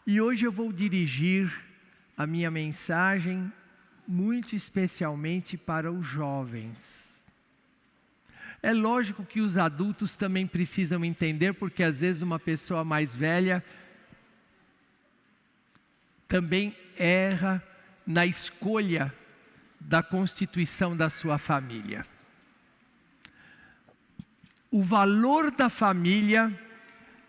E hoje eu vou dirigir a minha mensagem muito especialmente para os jovens. É lógico que os adultos também precisam entender, porque às vezes uma pessoa mais velha também erra na escolha da constituição da sua família. O valor da família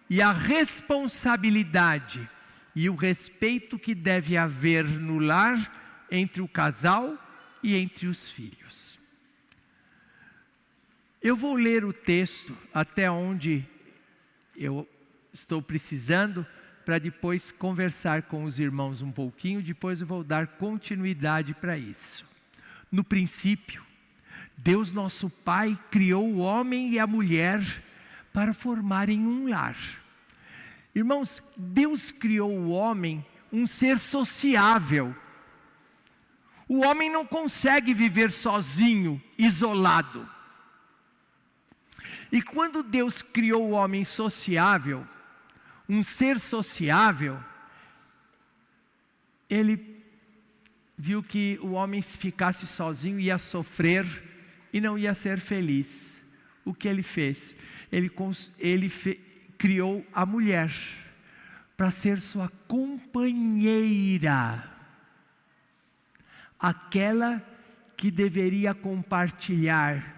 e a responsabilidade e o respeito que deve haver no lar entre o casal e entre os filhos. Eu vou ler o texto até onde eu estou precisando, para depois conversar com os irmãos um pouquinho, depois eu vou dar continuidade para isso. No princípio, Deus nosso Pai criou o homem e a mulher para formarem um lar. Irmãos, Deus criou o homem um ser sociável. O homem não consegue viver sozinho, isolado. E quando Deus criou o homem sociável, um ser sociável, Ele viu que o homem, se ficasse sozinho, ia sofrer e não ia ser feliz. O que Ele fez? Ele criou a mulher para ser sua companheira, aquela que deveria compartilhar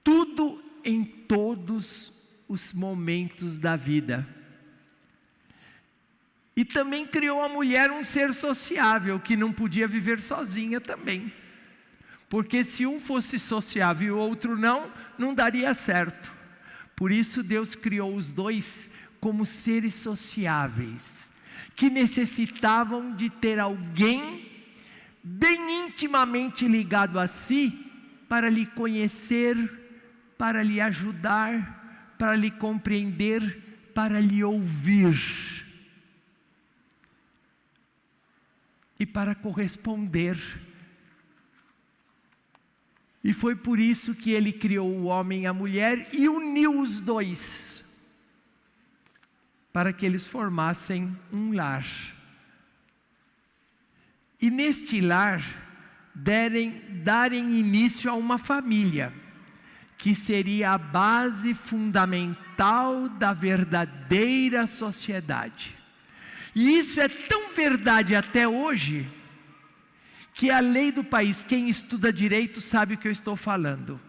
tudo em todos os momentos da vida. E também criou a mulher um ser sociável, que não podia viver sozinha também. Porque se um fosse sociável e o outro não daria certo. Por isso Deus criou os dois como seres sociáveis, que necessitavam de ter alguém bem intimamente ligado a si, para lhe conhecer, para lhe ajudar, para lhe compreender, para lhe ouvir e para corresponder. E foi por isso que Ele criou o homem e a mulher e uniu os dois, para que eles formassem um lar. E neste lar, darem início a uma família, que seria a base fundamental da verdadeira sociedade. E isso é tão verdade até hoje, que a lei do país, quem estuda direito sabe o que eu estou falando.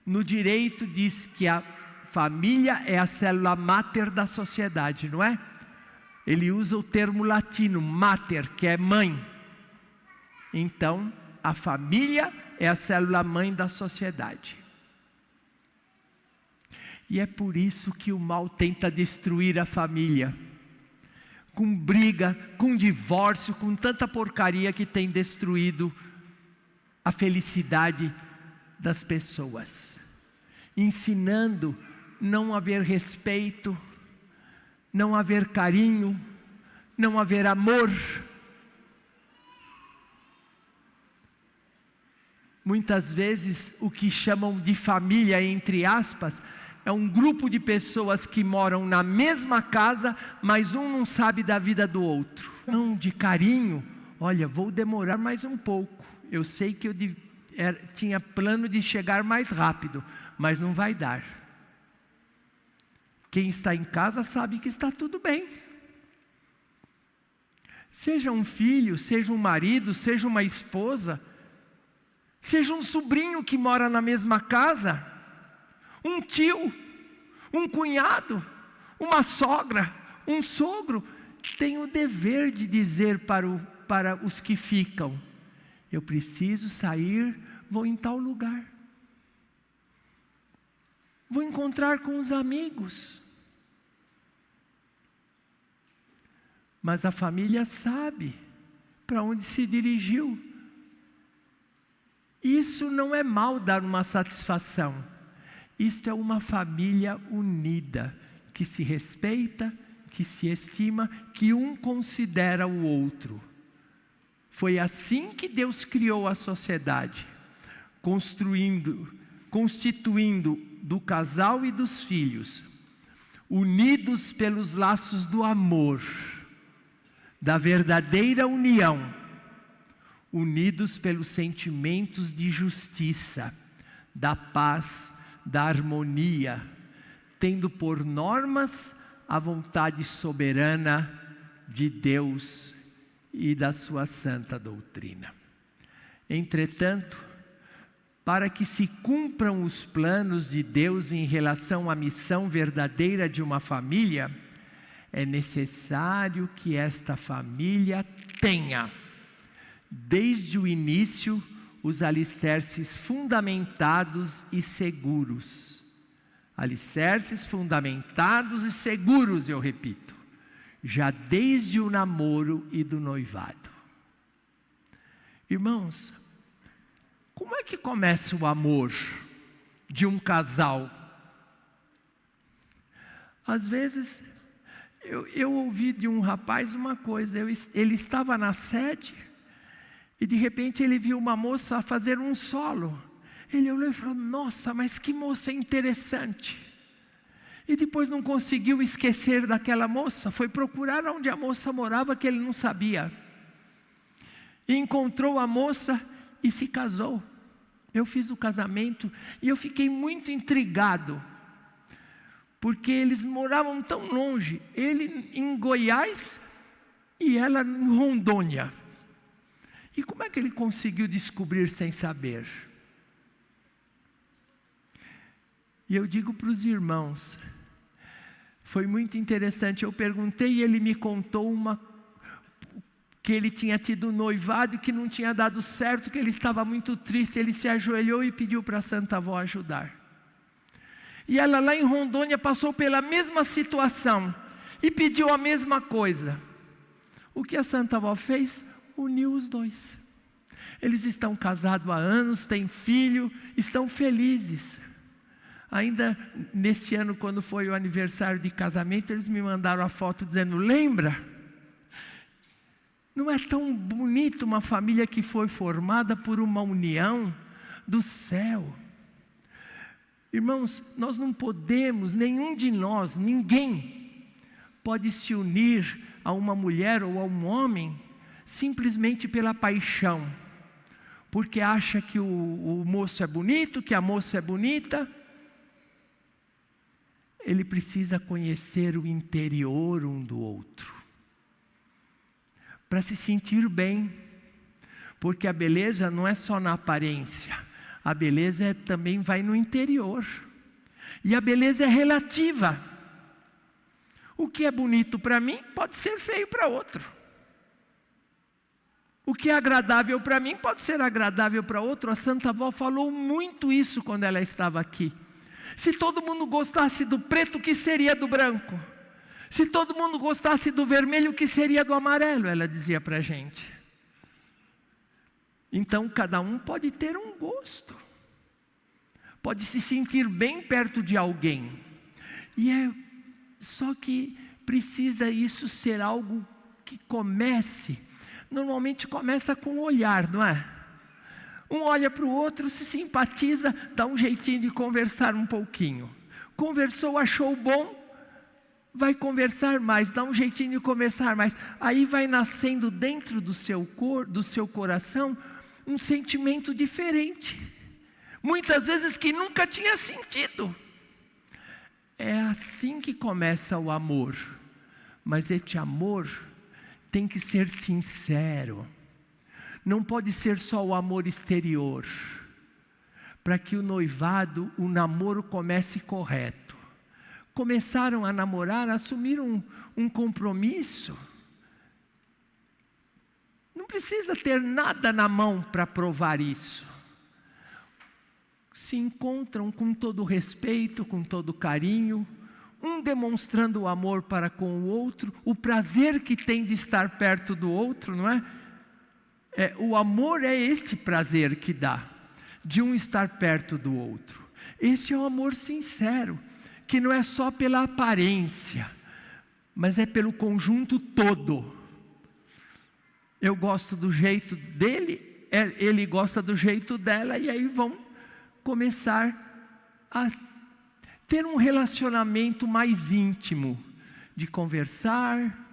No direito diz que a família é a célula máter da sociedade, não é? Ele usa o termo latino, mater, que é mãe. Então, a família é a célula mãe da sociedade. E é por isso que o mal tenta destruir a família. Com briga, com divórcio, com tanta porcaria que tem destruído a felicidade das pessoas. Ensinando não haver respeito, não haver carinho, não haver amor. Muitas vezes o que chamam de família, entre aspas, é um grupo de pessoas que moram na mesma casa, mas um não sabe da vida do outro. Não, de carinho, olha, vou demorar mais um pouco. Eu sei que eu tinha plano de chegar mais rápido, mas não vai dar. Quem está em casa sabe que está tudo bem. Seja um filho, seja um marido, seja uma esposa, seja um sobrinho que mora na mesma casa, um tio, um cunhado, uma sogra, um sogro, tem o dever de dizer para os que ficam: eu preciso sair, vou em tal lugar, vou encontrar com os amigos. Mas a família sabe para onde se dirigiu. Isso não é mal dar uma satisfação. Isto é uma família unida, que se respeita, que se estima, que um considera o outro. Foi assim que Deus criou a sociedade, constituindo do casal e dos filhos unidos pelos laços do amor, da verdadeira união, unidos pelos sentimentos de justiça, da paz, da harmonia, tendo por normas a vontade soberana de Deus e da sua santa doutrina. Entretanto, para que se cumpram os planos de Deus em relação à missão verdadeira de uma família, é necessário que esta família tenha, desde o início, os alicerces fundamentados e seguros. Alicerces fundamentados e seguros, eu repito, já desde o namoro e do noivado. Irmãos, como é que começa o amor de um casal? Às vezes, eu ouvi de um rapaz uma coisa, ele estava na sede, e de repente ele viu uma moça fazer um solo. Ele olhou e falou: nossa, mas que moça interessante. E depois não conseguiu esquecer daquela moça, foi procurar onde a moça morava, que ele não sabia. E encontrou a moça e se casou. Eu fiz o casamento e eu fiquei muito intrigado, porque eles moravam tão longe, ele em Goiás e ela em Rondônia. E como é que ele conseguiu descobrir sem saber? E eu digo para os irmãos, foi muito interessante, eu perguntei e ele me contou que ele tinha tido um noivado que não tinha dado certo, que ele estava muito triste, ele se ajoelhou e pediu para a Santa Avó ajudar. E ela lá em Rondônia passou pela mesma situação e pediu a mesma coisa. O que a Santa Avó fez? Uniu os dois. Eles estão casados há anos, têm filho, estão felizes. Ainda neste ano, quando foi o aniversário de casamento, eles me mandaram a foto dizendo: lembra? Não é tão bonito uma família que foi formada por uma união do céu? Irmãos, nós não podemos, nenhum de nós, ninguém pode se unir a uma mulher ou a um homem simplesmente pela paixão, porque acha que o moço é bonito, que a moça é bonita. Ele precisa conhecer o interior um do outro, para se sentir bem, porque a beleza não é só na aparência, a beleza também vai no interior, e a beleza é relativa. O que é bonito para mim pode ser feio para outro. O que é agradável para mim pode ser agradável para outro. A Santa Avó falou muito isso quando ela estava aqui. Se todo mundo gostasse do preto, o que seria do branco? Se todo mundo gostasse do vermelho, o que seria do amarelo? Ela dizia para a gente. Então cada um pode ter um gosto, pode se sentir bem perto de alguém. Só que precisa isso ser algo que comece. Normalmente começa com o olhar, não é? Um olha para o outro, se simpatiza, dá um jeitinho de conversar um pouquinho. Conversou, achou bom, vai conversar mais, dá um jeitinho de conversar mais. Aí vai nascendo dentro do seu coração um sentimento diferente. Muitas vezes que nunca tinha sentido. É assim que começa o amor. Mas este amor tem que ser sincero. Não pode ser só o amor exterior. Para que o noivado, o namoro comece correto. Começaram a namorar, assumiram um compromisso. Não precisa ter nada na mão para provar isso. Se encontram com todo respeito, com todo carinho, um demonstrando o amor para com o outro, o prazer que tem de estar perto do outro, não é? O amor é este prazer que dá, de um estar perto do outro. Este é o amor sincero, que não é só pela aparência, mas é pelo conjunto todo. Eu gosto do jeito dele, ele gosta do jeito dela, e aí vão começar a ter um relacionamento mais íntimo, de conversar,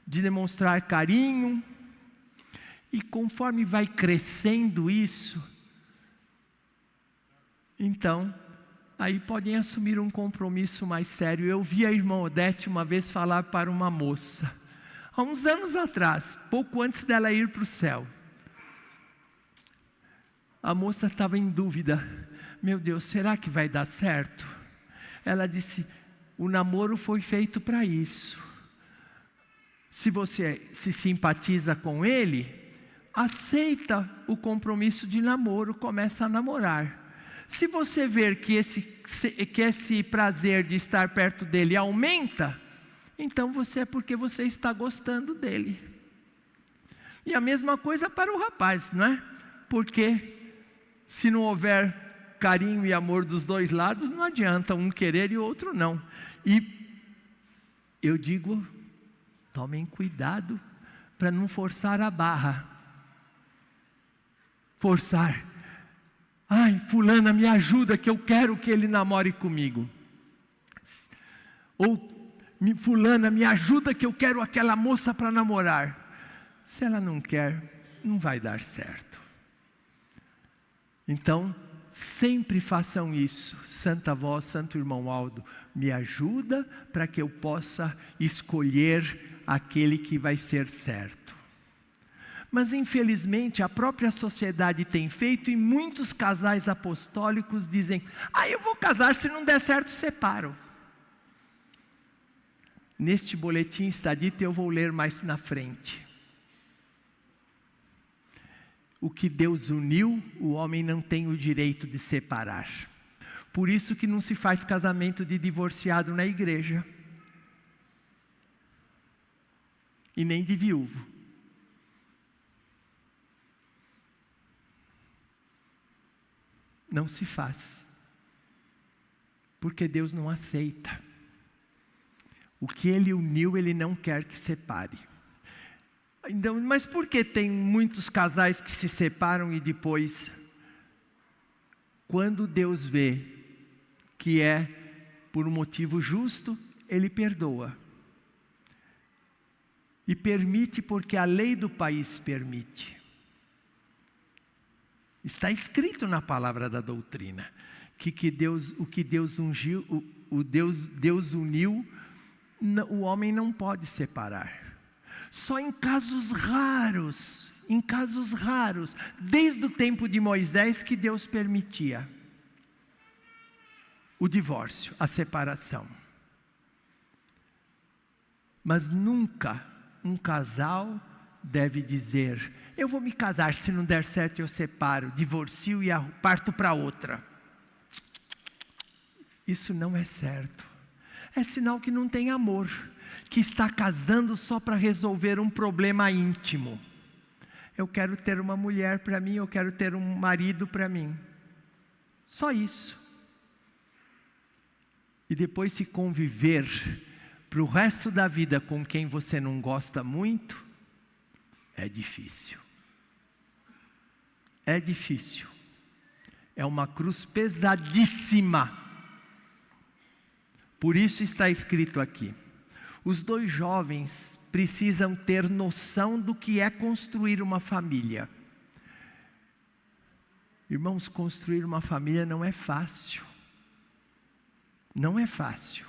de demonstrar carinho. E conforme vai crescendo isso, então, aí podem assumir um compromisso mais sério. Eu vi a irmã Odete uma vez falar para uma moça, há uns anos atrás, pouco antes dela ir para o céu. A moça estava em dúvida, meu Deus, será que vai dar certo? Ela disse, o namoro foi feito para isso. Se você se simpatiza com ele, aceita o compromisso de namoro, começa a namorar. Se você ver que esse prazer de estar perto dele aumenta, então é porque você está gostando dele. E a mesma coisa para o rapaz, não é? Porque se não houver carinho e amor dos dois lados, não adianta um querer e o outro não. E eu digo, tomem cuidado para não forçar a barra. Forçar. Ai, fulana, me ajuda que eu quero que ele namore comigo. Ou, fulana, me ajuda que eu quero aquela moça para namorar. Se ela não quer, não vai dar certo. Então, sempre façam isso. Santa Avó, Santo Irmão Aldo, me ajuda para que eu possa escolher aquele que vai ser certo. Mas infelizmente a própria sociedade tem feito, e muitos casais apostólicos dizem, eu vou casar, se não der certo separo. Neste boletim está dito, eu vou ler mais na frente. O que Deus uniu, o homem não tem o direito de separar. Por isso que não se faz casamento de divorciado na igreja. E nem de viúvo. Não se faz. Porque Deus não aceita. O que Ele uniu, Ele não quer que separe. Então, mas por que tem muitos casais que se separam e depois, quando Deus vê que é por um motivo justo, Ele perdoa. E permite porque a lei do país permite. Está escrito na palavra da doutrina, que Deus, o que Deus ungiu, Deus uniu, o homem não pode separar. Só em casos raros, desde o tempo de Moisés que Deus permitia o divórcio, a separação. Mas nunca um casal deve dizer, eu vou me casar, se não der certo eu separo, divorcio e parto para outra. Isso não é certo. É sinal que não tem amor, que está casando só para resolver um problema íntimo. Eu quero ter uma mulher para mim, eu quero ter um marido para mim. Só isso. E depois se conviver para o resto da vida com quem você não gosta muito, é difícil. É difícil. É uma cruz pesadíssima. Por isso está escrito aqui. Os dois jovens precisam ter noção do que é construir uma família. Irmãos, construir uma família não é fácil. Não é fácil.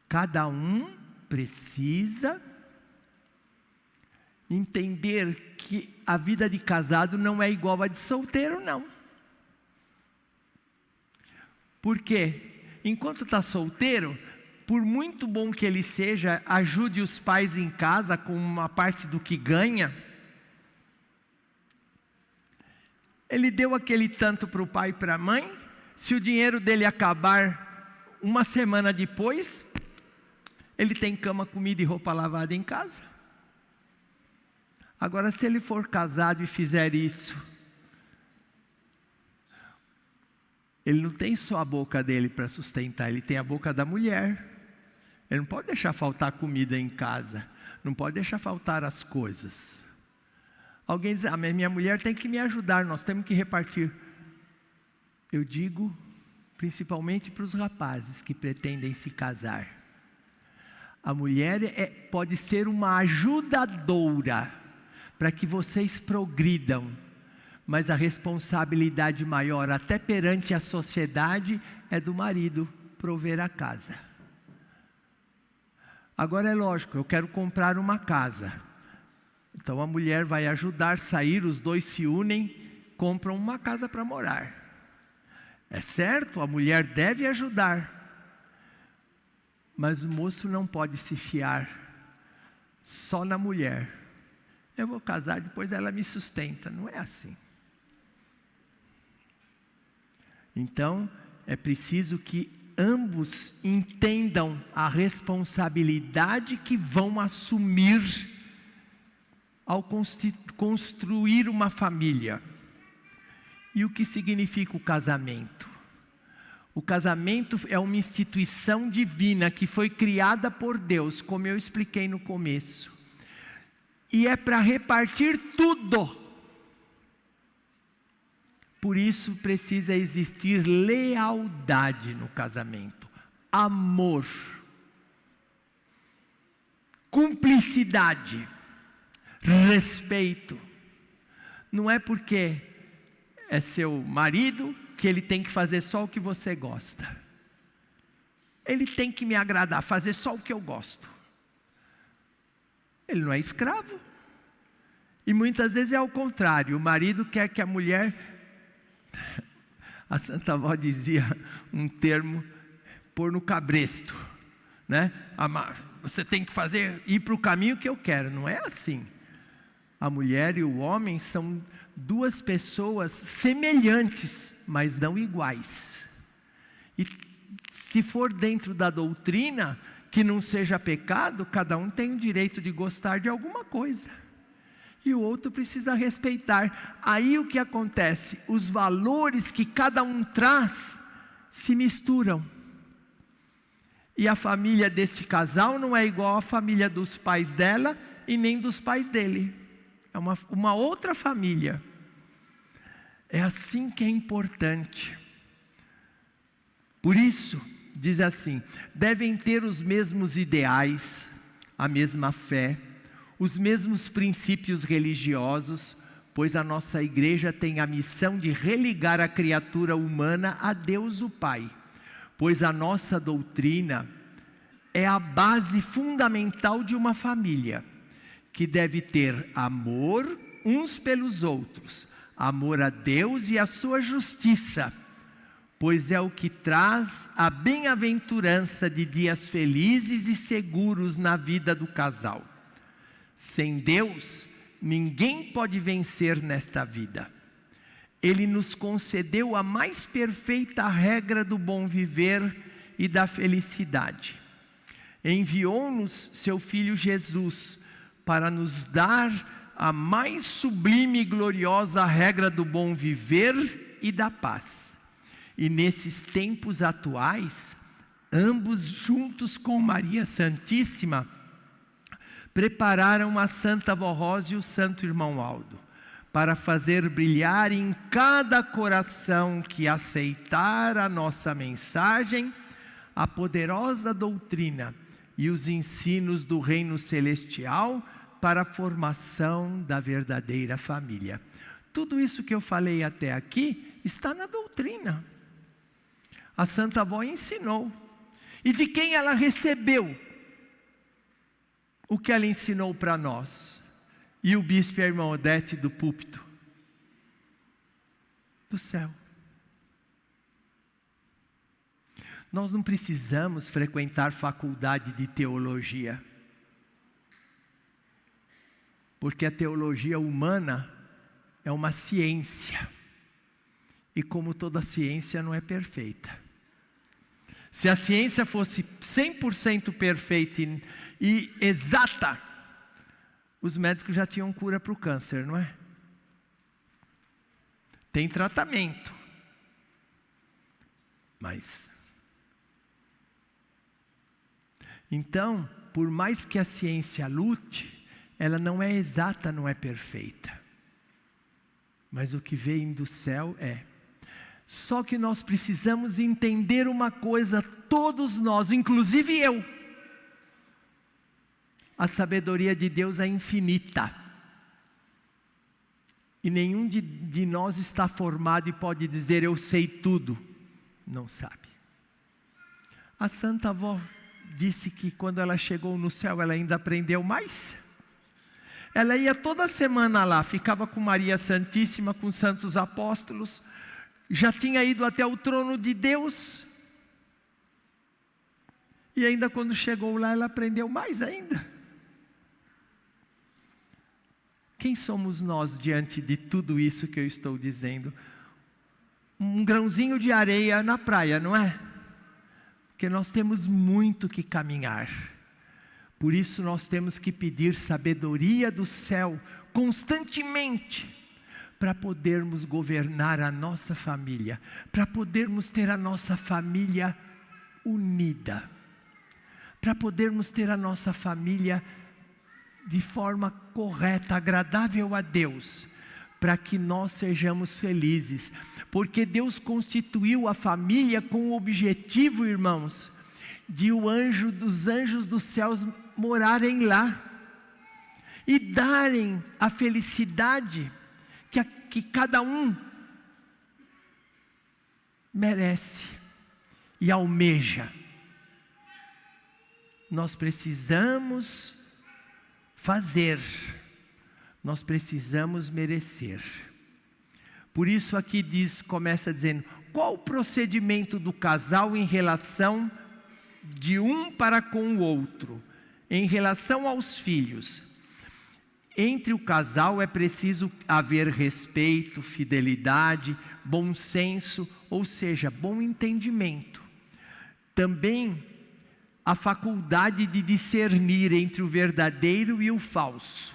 Cada um precisa entender que a vida de casado não é igual a de solteiro, não. Por quê? Enquanto está solteiro, por muito bom que ele seja, ajude os pais em casa com uma parte do que ganha. Ele deu aquele tanto para o pai e para a mãe. Se o dinheiro dele acabar uma semana depois, ele tem cama, comida e roupa lavada em casa. Agora, se ele for casado e fizer isso, ele não tem só a boca dele para sustentar, ele tem a boca da mulher. Ele não pode deixar faltar comida em casa, não pode deixar faltar as coisas. Alguém diz, minha mulher tem que me ajudar, nós temos que repartir. Eu digo principalmente para os rapazes que pretendem se casar. A mulher pode ser uma ajudadora para que vocês progridam, mas a responsabilidade maior, até perante a sociedade, é do marido prover a casa. Agora é lógico, eu quero comprar uma casa. Então a mulher vai ajudar a sair, os dois se unem, compram uma casa para morar. É certo, a mulher deve ajudar. Mas o moço não pode se fiar só na mulher. Eu vou casar, depois ela me sustenta. Não é assim. Então, é preciso que ambos entendam a responsabilidade que vão assumir ao construir uma família. E o que significa o casamento? O casamento é uma instituição divina que foi criada por Deus, como eu expliquei no começo. E é para repartir tudo. Por isso precisa existir lealdade no casamento, amor, cumplicidade, respeito. Não é porque é seu marido que ele tem que fazer só o que você gosta. Ele tem que me agradar, fazer só o que eu gosto. Ele não é escravo. E muitas vezes é ao contrário, o marido quer que a mulher... A Santa Avó dizia um termo, pôr no cabresto, né? Você tem que ir para o caminho que eu quero. Não é assim. A mulher e o homem são duas pessoas semelhantes, mas não iguais. E se for dentro da doutrina, que não seja pecado, cada um tem o direito de gostar de alguma coisa. E o outro precisa respeitar. Aí o que acontece? Os valores que cada um traz se misturam. E a família deste casal não é igual à família dos pais dela e nem dos pais dele. É uma outra família. É assim que é importante. Por isso, diz assim, devem ter os mesmos ideais, a mesma fé, os mesmos princípios religiosos, pois a nossa igreja tem a missão de religar a criatura humana a Deus o Pai, pois a nossa doutrina é a base fundamental de uma família, que deve ter amor uns pelos outros, amor a Deus e a sua justiça, pois é o que traz a bem-aventurança de dias felizes e seguros na vida do casal. Sem Deus, ninguém pode vencer nesta vida. Ele nos concedeu a mais perfeita regra do bom viver e da felicidade. Enviou-nos seu Filho Jesus para nos dar a mais sublime e gloriosa regra do bom viver e da paz. E nesses tempos atuais, ambos juntos com Maria Santíssima, prepararam a Santa Avó Rosa e o Santo Irmão Aldo, para fazer brilhar em cada coração que aceitar a nossa mensagem, a poderosa doutrina e os ensinos do Reino Celestial para a formação da verdadeira família. Tudo isso que eu falei até aqui está na doutrina. A Santa Avó ensinou. E de quem ela recebeu o que ela ensinou para nós? E o bispo e a irmã Odete do púlpito? Do céu. Nós não precisamos frequentar faculdade de teologia, porque a teologia humana é uma ciência, e como toda ciência não é perfeita. Se a ciência fosse 100% perfeita e exata, os médicos já tinham cura para o câncer, não é? Tem tratamento, mas... Então, por mais que a ciência lute, ela não é exata, não é perfeita. Mas o que vem do céu é. Só que nós precisamos entender uma coisa, todos nós, inclusive eu. A sabedoria de Deus é infinita. E nenhum de nós está formado e pode dizer, eu sei tudo. Não sabe. A Santa Avó disse que quando ela chegou no céu, ela ainda aprendeu mais. Ela ia toda semana lá, ficava com Maria Santíssima, com os santos apóstolos, já tinha ido até o trono de Deus. E ainda quando chegou lá, ela aprendeu mais ainda. Quem somos nós diante de tudo isso que eu estou dizendo? Um grãozinho de areia na praia, não é? Porque nós temos muito que caminhar. Por isso nós temos que pedir sabedoria do céu constantemente, para podermos governar a nossa família, para podermos ter a nossa família unida, para podermos ter a nossa família de forma correta, agradável a Deus, para que nós sejamos felizes, porque Deus constituiu a família com o objetivo, irmãos, de dos anjos dos céus morarem lá, e darem a felicidade que cada um merece e almeja. Nós precisamos fazer, nós precisamos merecer. Por isso aqui começa dizendo, qual o procedimento do casal em relação de um para com o outro, em relação aos filhos? Entre o casal é preciso haver respeito, fidelidade, bom senso, ou seja, bom entendimento. Também a faculdade de discernir entre o verdadeiro e o falso.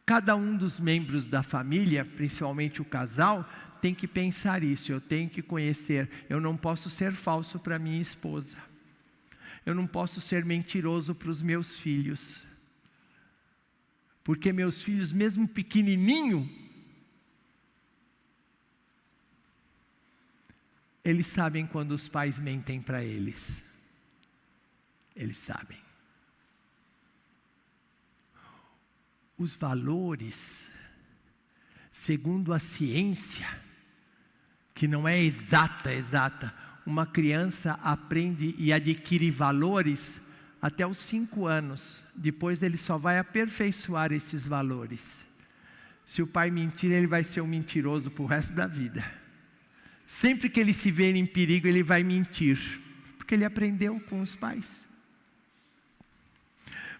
Cada um dos membros da família, principalmente o casal, tem que pensar isso. Eu tenho que conhecer. Eu não posso ser falso para minha esposa. Eu não posso ser mentiroso para os meus filhos. Porque meus filhos, mesmo pequenininho, eles sabem quando os pais mentem para eles. Eles sabem. Os valores, segundo a ciência, que não é exata, uma criança aprende e adquire valores até os 5 anos. Depois ele só vai aperfeiçoar esses valores. Se o pai mentir, ele vai ser um mentiroso para o resto da vida. Sempre que ele se vê em perigo, ele vai mentir, porque ele aprendeu com os pais.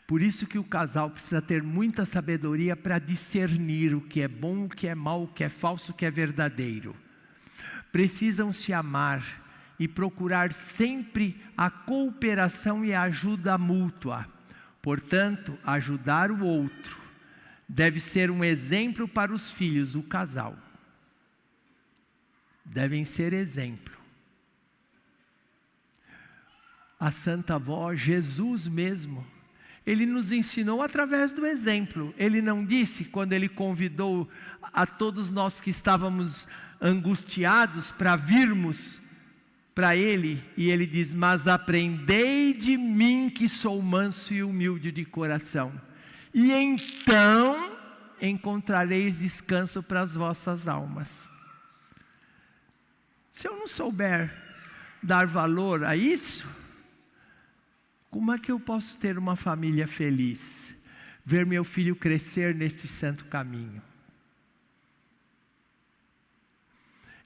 Por isso que o casal precisa ter muita sabedoria para discernir o que é bom, o que é mal, o que é falso, o que é verdadeiro. Precisam se amar e procurar sempre a cooperação e a ajuda mútua. Portanto, ajudar o outro deve ser um exemplo para os filhos, o casal. Devem ser exemplo. A Santa Avó, Jesus mesmo, ele nos ensinou através do exemplo. Ele não disse, quando ele convidou a todos nós que estávamos angustiados para virmos para ele, e ele diz, mas aprendei de mim que sou manso e humilde de coração, e então encontrareis descanso para as vossas almas. Se eu não souber dar valor a isso, como é que eu posso ter uma família feliz? Ver meu filho crescer neste santo caminho.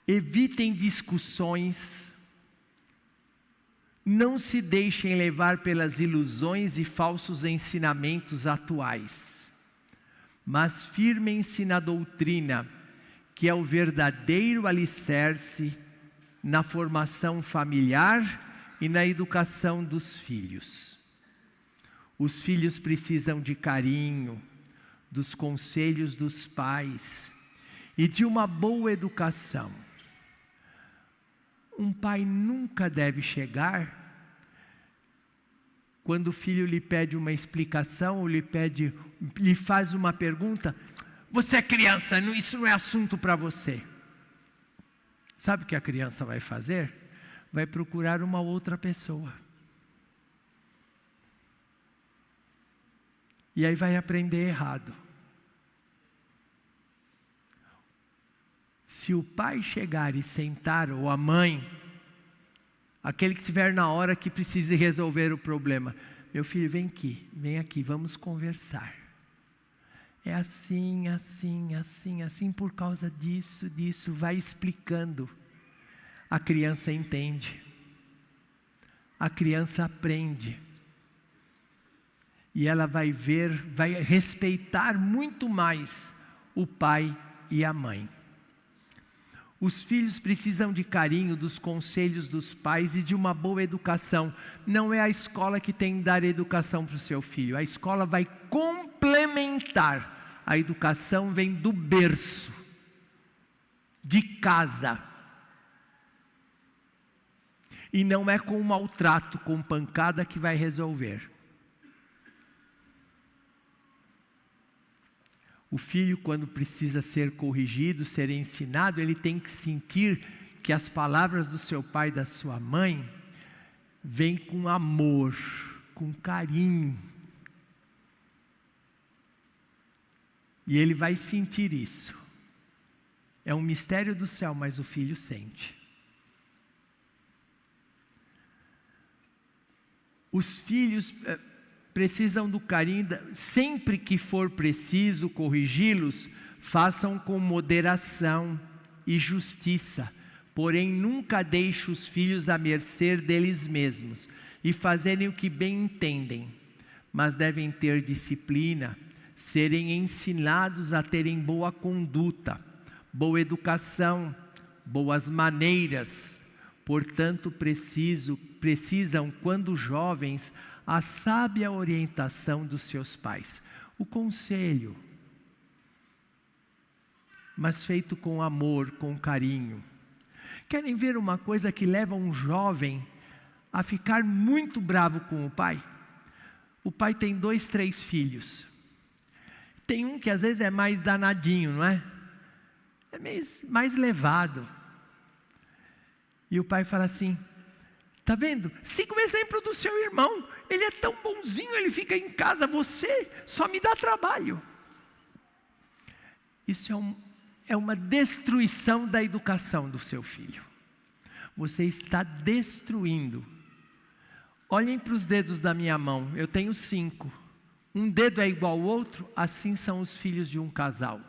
Evitem discussões. Não se deixem levar pelas ilusões e falsos ensinamentos atuais. Mas firmem-se na doutrina, que é o verdadeiro alicerce na formação familiar e na educação dos filhos. Os filhos precisam de carinho, dos conselhos dos pais e de uma boa educação. Um pai nunca deve chegar quando o filho lhe pede uma explicação ou lhe faz uma pergunta: você é criança, isso não é assunto para você. Sabe o que a criança vai fazer? Vai procurar uma outra pessoa. E aí vai aprender errado. Se o pai chegar e sentar, ou a mãe, aquele que estiver na hora que precise resolver o problema, meu filho, vem aqui, vamos conversar. É assim, assim, assim, assim, por causa disso, vai explicando. A criança entende. A criança aprende. E ela vai respeitar muito mais o pai e a mãe. Os filhos precisam de carinho, dos conselhos dos pais e de uma boa educação. Não é a escola que tem que dar educação para o seu filho. A escola vai complementar. A educação vem do berço, de casa. E não é com maltrato, com pancada que vai resolver. O filho, quando precisa ser corrigido, ser ensinado, ele tem que sentir que as palavras do seu pai e da sua mãe vêm com amor, com carinho. E ele vai sentir isso. É um mistério do céu, mas o filho sente. Os filhos precisam do carinho, sempre que for preciso corrigi-los, façam com moderação e justiça, porém nunca deixe os filhos à mercê deles mesmos, e fazerem o que bem entendem, mas devem ter disciplina, serem ensinados a terem boa conduta, boa educação, boas maneiras. Portanto, precisam, quando jovens, a sábia orientação dos seus pais. O conselho, mas feito com amor, com carinho. Querem ver uma coisa que leva um jovem a ficar muito bravo com o pai? O pai tem 2, 3 filhos. Tem um que às vezes é mais danadinho, não é? É mais levado. E o pai fala assim: tá vendo? Siga o exemplo do seu irmão. Ele é tão bonzinho, ele fica em casa. Você só me dá trabalho. Isso é uma destruição da educação do seu filho. Você está destruindo. Olhem para os dedos da minha mão. Eu tenho 5. Um dedo é igual ao outro. Assim são os filhos de um casal.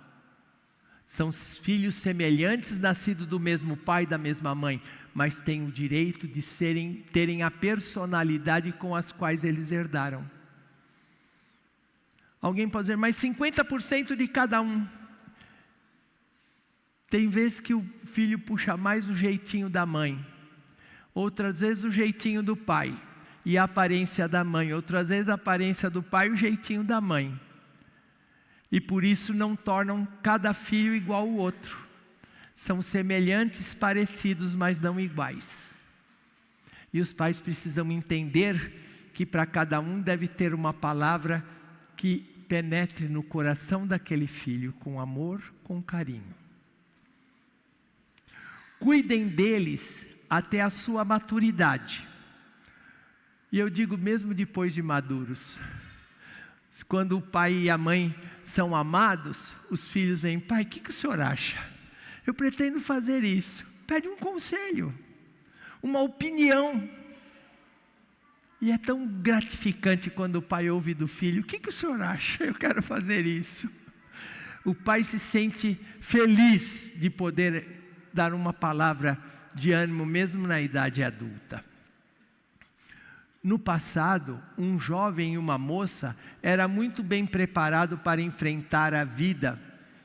São filhos semelhantes, nascidos do mesmo pai e da mesma mãe, mas têm o direito de terem a personalidade com as quais eles herdaram. Alguém pode dizer, mas 50% de cada um. Tem vezes que o filho puxa mais o jeitinho da mãe, outras vezes o jeitinho do pai e a aparência da mãe, outras vezes a aparência do pai e o jeitinho da mãe. E por isso não tornam cada filho igual ao outro. São semelhantes, parecidos, mas não iguais. E os pais precisam entender que para cada um deve ter uma palavra que penetre no coração daquele filho, com amor, com carinho. Cuidem deles até a sua maturidade. E eu digo mesmo depois de maduros. Quando o pai e a mãe são amados, os filhos vêm: pai, o que o senhor acha? Eu pretendo fazer isso. Pede um conselho, uma opinião. E é tão gratificante quando o pai ouve do filho: o que o senhor acha? Eu quero fazer isso. O pai se sente feliz de poder dar uma palavra de ânimo, mesmo na idade adulta. No passado, um jovem e uma moça era muito bem preparado para enfrentar a vida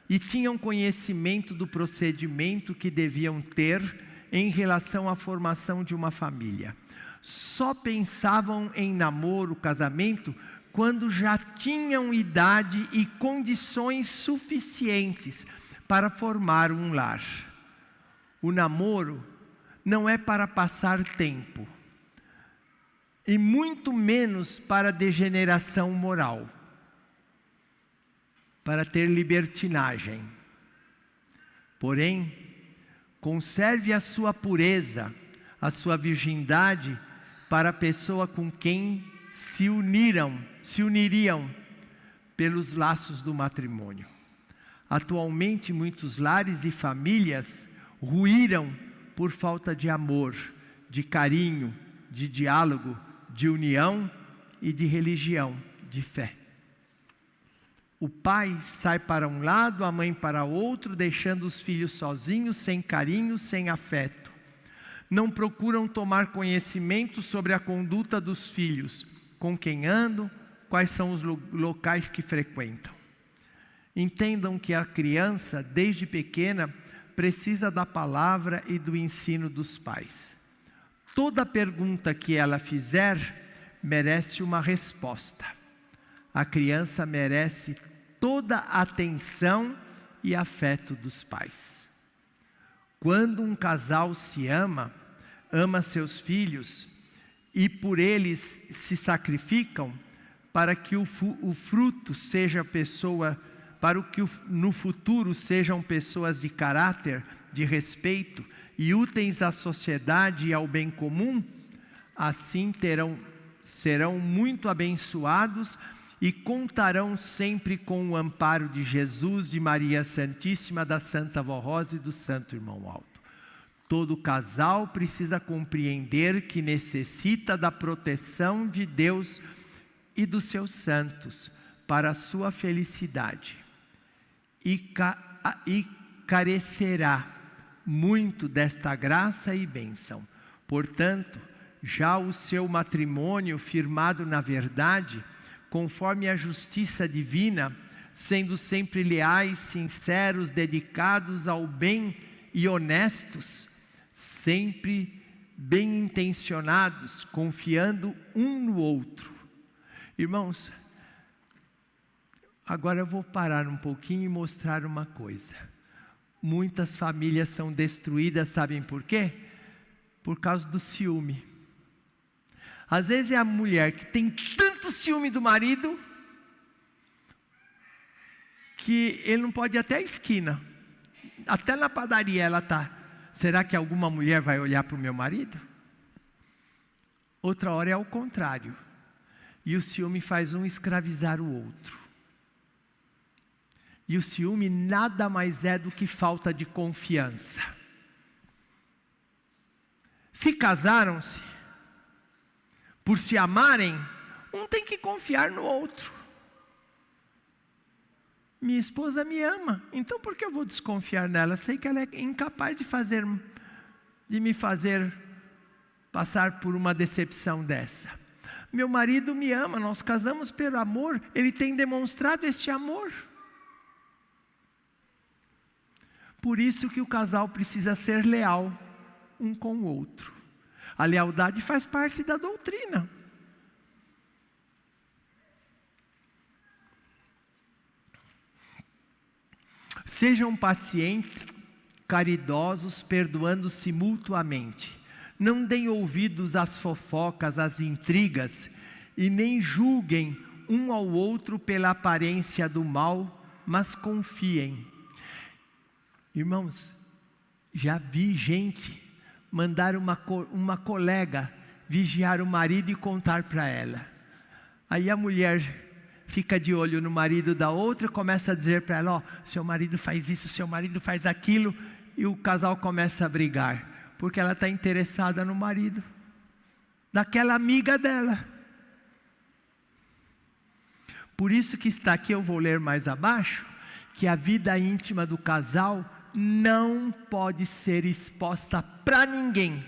e tinham conhecimento do procedimento que deviam ter em relação à formação de uma família. Só pensavam em namoro, casamento, quando já tinham idade e condições suficientes para formar um lar. O namoro não é para passar tempo, e muito menos para degeneração moral, para ter libertinagem. Porém, Conserve a sua pureza, a sua virgindade, para a pessoa com quem se uniriam pelos laços do matrimônio. Atualmente, muitos lares e famílias ruíram por falta de amor, de carinho, de diálogo, de união e de religião, de fé. O pai sai para um lado, a mãe para outro, deixando os filhos sozinhos, sem carinho, sem afeto. Não procuram tomar conhecimento sobre a conduta dos filhos, com quem andam, quais são os locais que frequentam. Entendam que a criança, desde pequena, precisa da palavra e do ensino dos pais. Toda pergunta que ela fizer merece uma resposta. A criança merece toda a atenção e afeto dos pais. Quando um casal se ama seus filhos e por eles se sacrificam para que o fruto seja para que no futuro sejam pessoas de caráter, de respeito e úteis à sociedade e ao bem comum, assim serão muito abençoados e contarão sempre com o amparo de Jesus, de Maria Santíssima, da Santa Vó Rosa e do Santo Irmão Alto. Todo casal precisa compreender que necessita da proteção de Deus e dos seus santos para a sua felicidade. E carecerá muito desta graça e bênção. Portanto, já o seu matrimônio firmado na verdade, conforme a justiça divina, sendo sempre leais, sinceros, dedicados ao bem e honestos, sempre bem intencionados, confiando um no outro. Irmãos, agora eu vou parar um pouquinho e mostrar uma coisa. Muitas famílias são destruídas, sabem por quê? Por causa do ciúme. Às vezes é a mulher que tem tanto ciúme do marido, que ele não pode ir até a esquina. Até na padaria ela está. Será que alguma mulher vai olhar para o meu marido? Outra hora é ao contrário. E o ciúme faz um escravizar o outro. E o ciúme nada mais é do que falta de confiança. Se casaram-se, por se amarem, um tem que confiar no outro. Minha esposa me ama, então por que eu vou desconfiar nela? Sei que ela é incapaz de me fazer passar por uma decepção dessa. Meu marido me ama, nós casamos pelo amor, ele tem demonstrado este amor. Por isso que o casal precisa ser leal um com o outro. A lealdade faz parte da doutrina. Sejam pacientes, caridosos, perdoando-se mutuamente. Não deem ouvidos às fofocas, às intrigas, e nem julguem um ao outro pela aparência do mal, mas confiem. Irmãos, já vi gente mandar uma colega vigiar o marido e contar para ela. Aí a mulher fica de olho no marido da outra, começa a dizer para ela, seu marido faz isso, seu marido faz aquilo, e o casal começa a brigar, porque ela está interessada no marido daquela amiga dela. Por isso que está aqui, eu vou ler mais abaixo, que a vida íntima do casal não pode ser exposta para ninguém.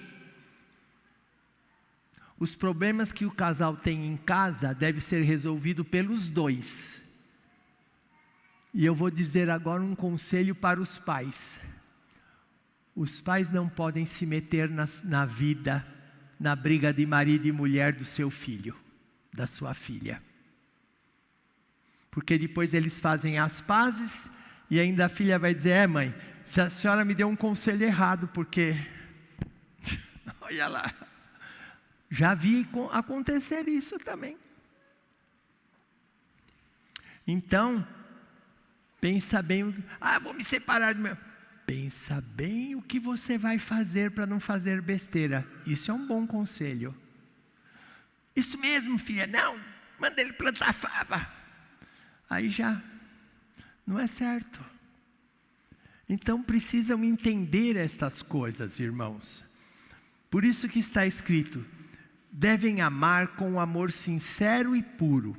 Os problemas que o casal tem em casa devem ser resolvidos pelos dois. E eu vou dizer agora um conselho para os pais. Os pais não podem se meter na vida, na briga de marido e mulher do seu filho, da sua filha. Porque depois eles fazem as pazes e ainda a filha vai dizer, mãe, se a senhora me deu um conselho errado, porque... Olha lá. Já vi acontecer isso também. Então, pensa bem, vou me separar do meu... pensa bem o que você vai fazer para não fazer besteira. Isso é um bom conselho. Isso mesmo, filha, não, manda ele plantar fava. Aí já não é certo. Então precisam entender estas coisas, irmãos. Por isso que está escrito: devem amar com um amor sincero e puro,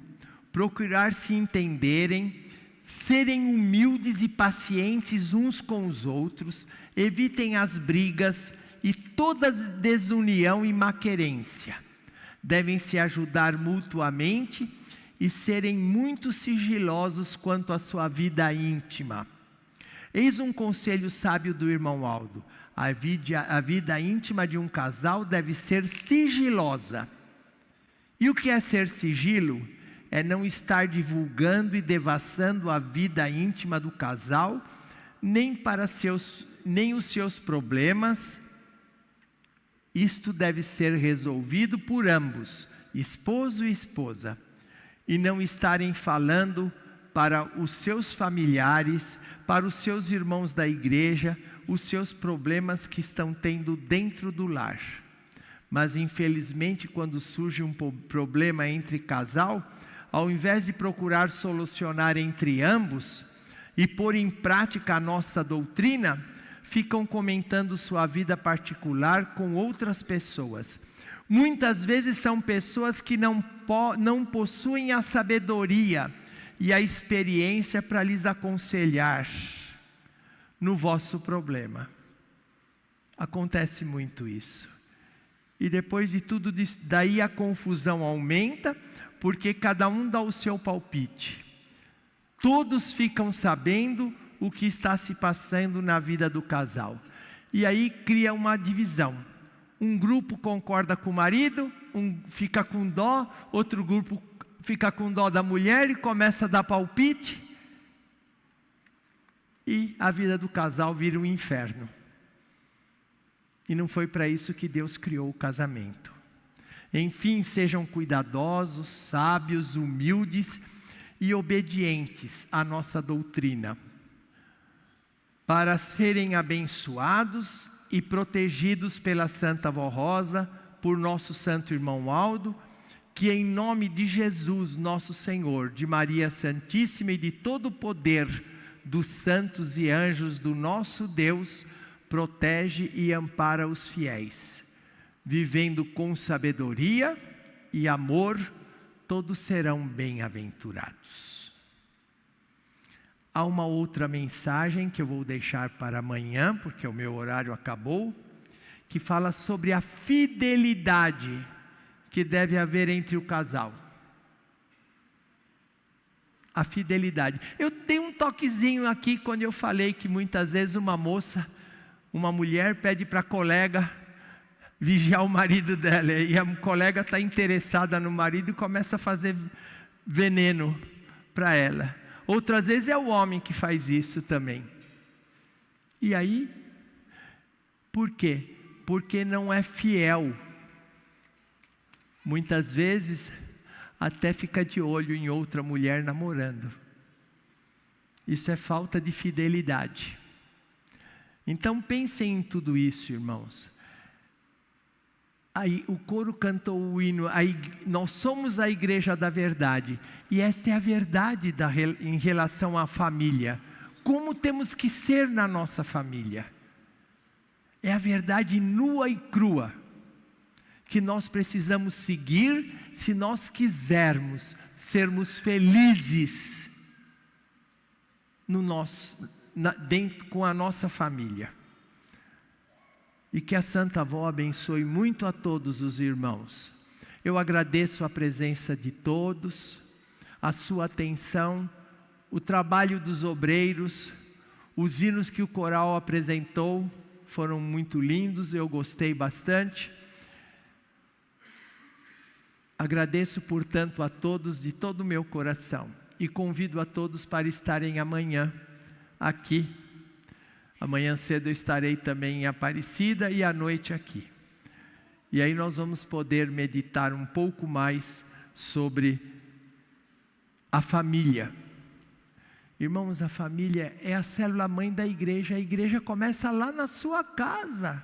procurar se entenderem, serem humildes e pacientes uns com os outros, evitem as brigas e toda desunião e maquerência. Devem se ajudar mutuamente e serem muito sigilosos quanto à sua vida íntima. Eis um conselho sábio do irmão Aldo: a vida íntima de um casal deve ser sigilosa. E o que é ser sigilo? É não estar divulgando e devassando a vida íntima do casal, nem os seus problemas. Isto deve ser resolvido por ambos, esposo e esposa, e não estarem falando para os seus familiares, para os seus irmãos da igreja, os seus problemas que estão tendo dentro do lar. Mas infelizmente, quando surge um problema entre casal, ao invés de procurar solucionar entre ambos e pôr em prática a nossa doutrina, ficam comentando sua vida particular com outras pessoas. Muitas vezes são pessoas que não possuem a sabedoria e a experiência para lhes aconselhar no vosso problema. Acontece muito isso. E depois de tudo isso, daí a confusão aumenta, porque cada um dá o seu palpite. Todos ficam sabendo o que está se passando na vida do casal. E aí cria uma divisão. Um grupo concorda com o marido, fica com dó, outro grupo fica com dó da mulher e começa a dar palpite. E a vida do casal vira um inferno. E não foi para isso que Deus criou o casamento. Enfim, sejam cuidadosos, sábios, humildes e obedientes à nossa doutrina, para serem abençoados e protegidos pela Santa Vó Rosa, por nosso Santo Irmão Aldo, que em nome de Jesus, nosso Senhor, de Maria Santíssima e de todo o poder dos santos e anjos do nosso Deus, protege e ampara os fiéis. Vivendo com sabedoria e amor, todos serão bem-aventurados. Há uma outra mensagem que eu vou deixar para amanhã, porque o meu horário acabou, que fala sobre a fidelidade que deve haver entre o casal. A fidelidade. Eu dei um toquezinho aqui quando eu falei que muitas vezes uma mulher pede para a colega vigiar o marido dela, e a colega está interessada no marido e começa a fazer veneno para ela. Outras vezes é o homem que faz isso também. E aí, por quê? Porque não é fiel. Muitas vezes até fica de olho em outra mulher namorando. Isso é falta de fidelidade. Então pensem em tudo isso, irmãos. Aí o coro cantou o hino, nós somos a igreja da verdade, e esta é a verdade em relação à família. Como temos que ser na nossa família? É a verdade nua e crua, que nós precisamos seguir se nós quisermos sermos felizes com a nossa família. E que a Santa Avó abençoe muito a todos os irmãos. Eu agradeço a presença de todos, a sua atenção, o trabalho dos obreiros, os hinos que o coral apresentou foram muito lindos, eu gostei bastante. Agradeço, portanto, a todos de todo o meu coração e convido a todos para estarem amanhã aqui. Amanhã cedo eu estarei também em Aparecida e à noite aqui. E aí nós vamos poder meditar um pouco mais sobre a família, Irmãos, a família é a célula-mãe da igreja. A igreja começa lá na sua casa,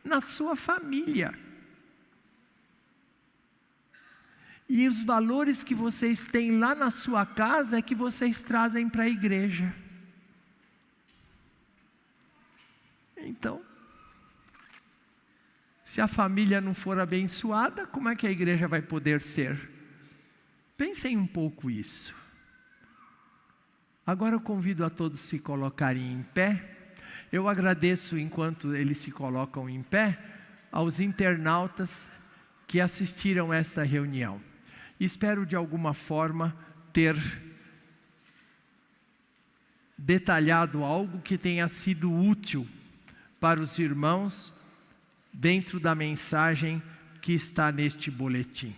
na sua família. E os valores que vocês têm lá na sua casa é que vocês trazem para a igreja. Então, se a família não for abençoada, como é que a igreja vai poder ser? Pensem um pouco isso. Agora eu convido a todos se colocarem em pé. Eu agradeço, enquanto eles se colocam em pé, aos internautas que assistiram esta reunião. Espero de alguma forma ter detalhado algo que tenha sido útil para os irmãos dentro da mensagem que está neste boletim.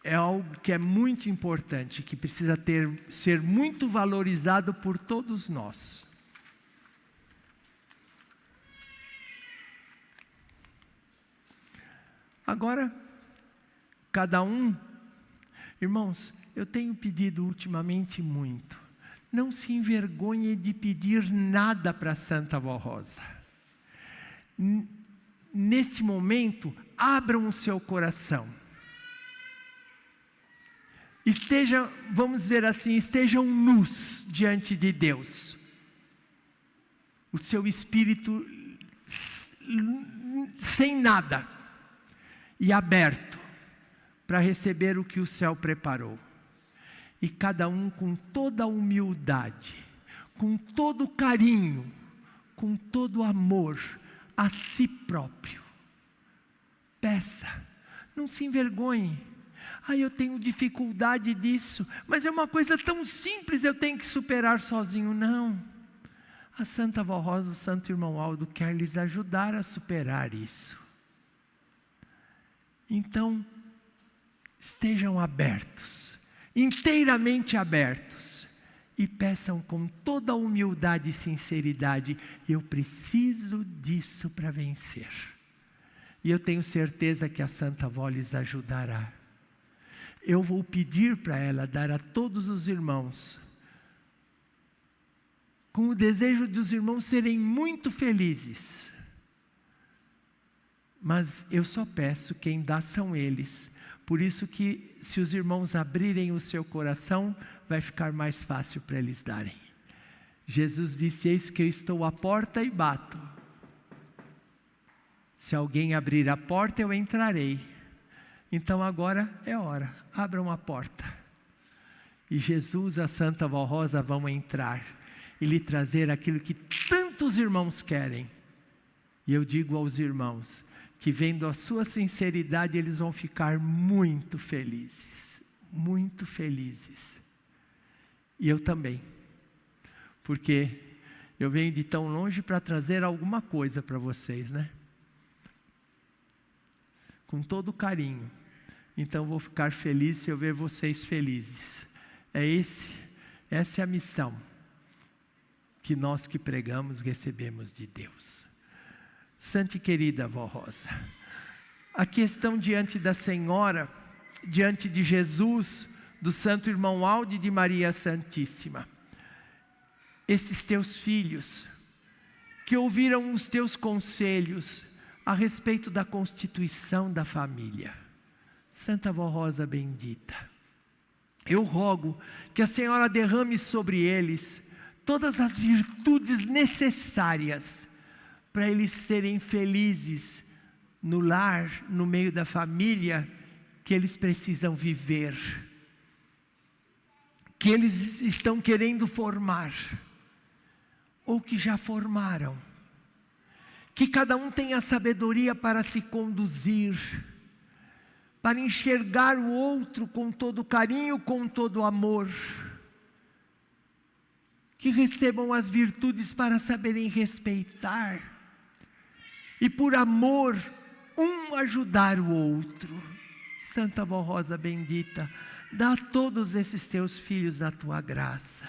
É algo que é muito importante, que precisa ser muito valorizado por todos nós. Agora, cada um, irmãos, eu tenho pedido ultimamente muito, não se envergonhe de pedir nada para Santa Vó Rosa. Neste momento, abram o seu coração. Estejam, vamos dizer assim, estejam nus diante de Deus. O seu espírito sem nada e aberto para receber o que o céu preparou. E cada um com toda a humildade, com todo o carinho, com todo o amor a si próprio. Peça, não se envergonhe. Eu tenho dificuldade disso, mas é uma coisa tão simples, eu tenho que superar sozinho. Não. A Santa Vó Rosa, o Santo Irmão Aldo quer lhes ajudar a superar isso. Então, estejam abertos, inteiramente abertos, e peçam com toda a humildade e sinceridade: eu preciso disso para vencer. E eu tenho certeza que a Santa Vó lhes ajudará. Eu vou pedir para ela dar a todos os irmãos, com o desejo de os irmãos serem muito felizes. Mas eu só peço, quem dá são eles. Por isso que, se os irmãos abrirem o seu coração, vai ficar mais fácil para eles darem. Jesus disse: eis que eu estou à porta e bato. Se alguém abrir a porta, eu entrarei. Então agora é hora, abram a porta. E Jesus, a Santa Vó Rosa vão entrar e lhe trazer aquilo que tantos irmãos querem. E eu digo aos irmãos que, vendo a sua sinceridade, eles vão ficar muito felizes. Muito felizes. E eu também. Porque eu venho de tão longe para trazer alguma coisa para vocês, né? Com todo carinho. Então vou ficar feliz se eu ver vocês felizes. Essa é a missão que nós que pregamos recebemos de Deus. Santa e querida Vó Rosa, aqui estão diante da Senhora, diante de Jesus, do Santo Irmão Aldo e de Maria Santíssima, esses teus filhos, que ouviram os teus conselhos a respeito da constituição da família. Santa Vó Rosa bendita, eu rogo que a Senhora derrame sobre eles todas as virtudes necessárias para eles serem felizes no lar, no meio da família que eles precisam viver, que eles estão querendo formar, ou que já formaram. Que cada um tenha sabedoria para se conduzir, para enxergar o outro com todo carinho, com todo amor. Que recebam as virtudes para saberem respeitar. E por amor, um ajudar o outro. Santa Vó Rosa bendita, dá a todos esses teus filhos a tua graça,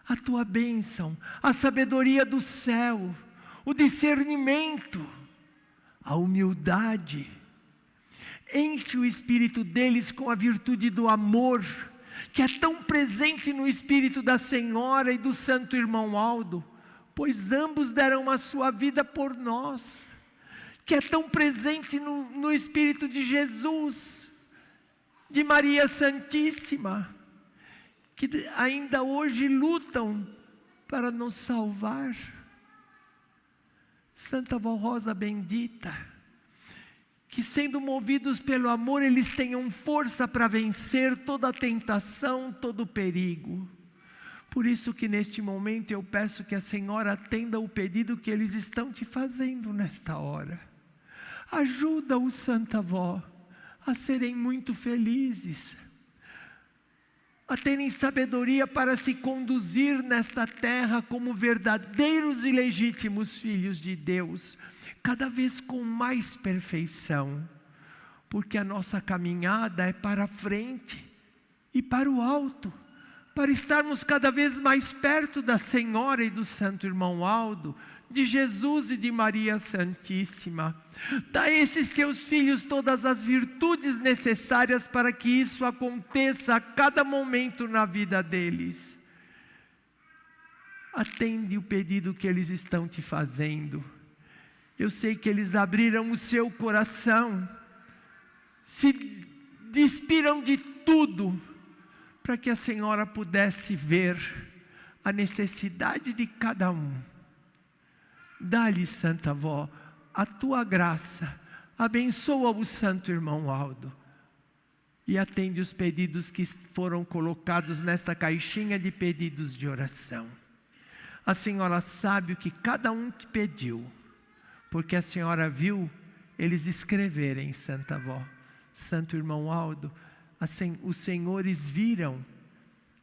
a tua bênção, a sabedoria do céu, o discernimento, a humildade. Enche o espírito deles com a virtude do amor, que é tão presente no espírito da senhora e do santo irmão Aldo, pois ambos deram a sua vida por nós, que é tão presente no espírito de Jesus, de Maria Santíssima, que ainda hoje lutam para nos salvar. Santa Vó Rosa bendita, que sendo movidos pelo amor, eles tenham força para vencer toda a tentação, todo o perigo. Por isso que neste momento eu peço que a Senhora atenda o pedido que eles estão te fazendo nesta hora. Ajuda-os, Santa Vó, a serem muito felizes, a terem sabedoria para se conduzir nesta terra como verdadeiros e legítimos filhos de Deus, cada vez com mais perfeição, porque a nossa caminhada é para a frente e para o alto, para estarmos cada vez mais perto da Senhora e do Santo Irmão Aldo, de Jesus e de Maria Santíssima. Dá a esses teus filhos todas as virtudes necessárias para que isso aconteça a cada momento na vida deles. Atende o pedido que eles estão te fazendo. Eu sei que eles abriram o seu coração, se despiram de tudo, para que a Senhora pudesse ver a necessidade de cada um. Dá-lhe, Santa Vó, a tua graça, abençoa o santo irmão Aldo e atende os pedidos que foram colocados nesta caixinha de pedidos de oração. A Senhora sabe o que cada um te pediu, porque a Senhora viu eles escreverem, Santa Vó. Santo irmão Aldo, os senhores viram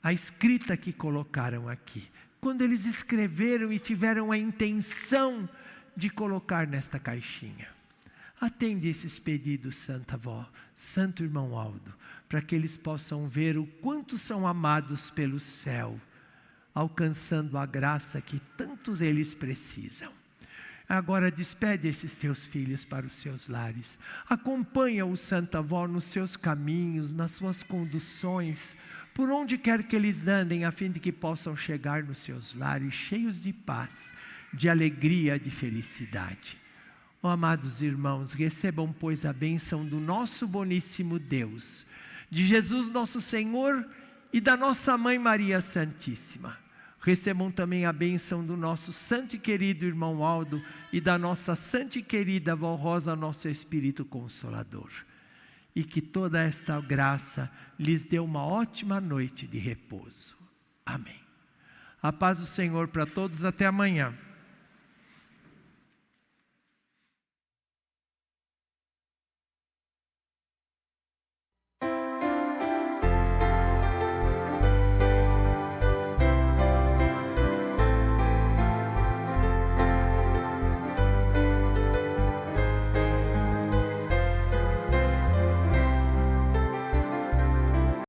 a escrita que colocaram aqui. Quando eles escreveram e tiveram a intenção de colocar nesta caixinha. Atende esses pedidos, Santa Vó, Santo irmão Aldo, para que eles possam ver o quanto são amados pelo céu, alcançando a graça que tantos eles precisam. Agora despede esses teus filhos para os seus lares. Acompanha-os, Santa Vó, nos seus caminhos, nas suas conduções, por onde quer que eles andem, a fim de que possam chegar nos seus lares cheios de paz, de alegria, de felicidade. Oh, amados irmãos, recebam, pois, a bênção do nosso boníssimo Deus, de Jesus nosso Senhor e da nossa Mãe Maria Santíssima. Recebam também a bênção do nosso santo e querido irmão Aldo e da nossa santa e querida Vó Rosa, nosso Espírito Consolador. E que toda esta graça lhes dê uma ótima noite de repouso. Amém. A paz do Senhor para todos, até amanhã.